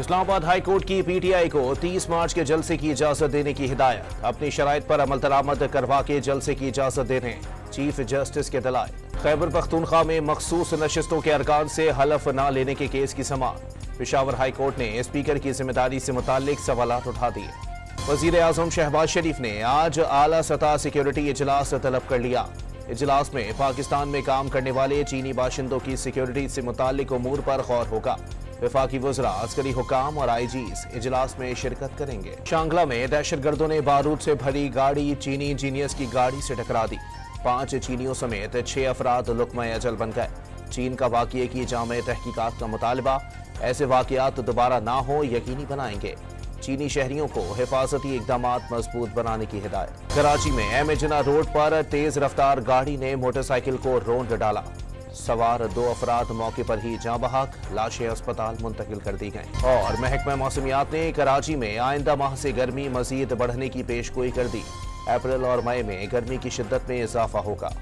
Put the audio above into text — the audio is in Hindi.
इस्लामाबाद हाई कोर्ट की पीटीआई को 30 मार्च के जलसे की इजाजत देने की हिदायत। अपनी शराइत पर अमल दरामद करवा के जलसे की इजाजत देने चीफ जस्टिस के दलाइल। खैबर पख्तूनख्वा में मखसूस नशिस्तों के अरकान से हलफ न लेने के केस की समाअत। पेशावर हाई कोर्ट ने स्पीकर की जिम्मेदारी से मुताल्लिक सवालात उठा दिए। वजीर आजम शहबाज शरीफ ने आज आला सतह सिक्योरिटी इजलास तलब कर लिया। इजलास में पाकिस्तान में काम करने वाले चीनी बाशिंदों की सिक्योरिटी से मुताल्लिक उमूर पर गौर होगा। वफाकी वज़रा, अस्करी हुकाम और आईजीज इजलास में शिरकत करेंगे। शांगला में दहशतगर्दों ने बारूद से भरी गाड़ी चीनी इंजीनियर्स की गाड़ी से टकरा दी। 5 चीनियों समेत 6 अफराद लुक़्मा अजल बन गए। चीन का वाक़ये की जामे तहकीकात का मुतालबा, ऐसे वाक़यात दोबारा ना हो यकीनी बनाएंगे। चीनी शहरियों को हिफाजती इक़दामात मजबूत बनाने की हिदायत। कराची में एम जिना रोड पर तेज रफ्तार गाड़ी ने मोटरसाइकिल को रौंद डाला। सवार 2 अफराद मौके पर ही जाँ बहक, लाशें अस्पताल मुंतकिल कर दी गईं। और महकमा मौसमियात ने कराची में आइंदा माह से गर्मी मजीद बढ़ने की पेशगोई कर दी। अप्रैल और मई में गर्मी की शिद्दत में इजाफा होगा।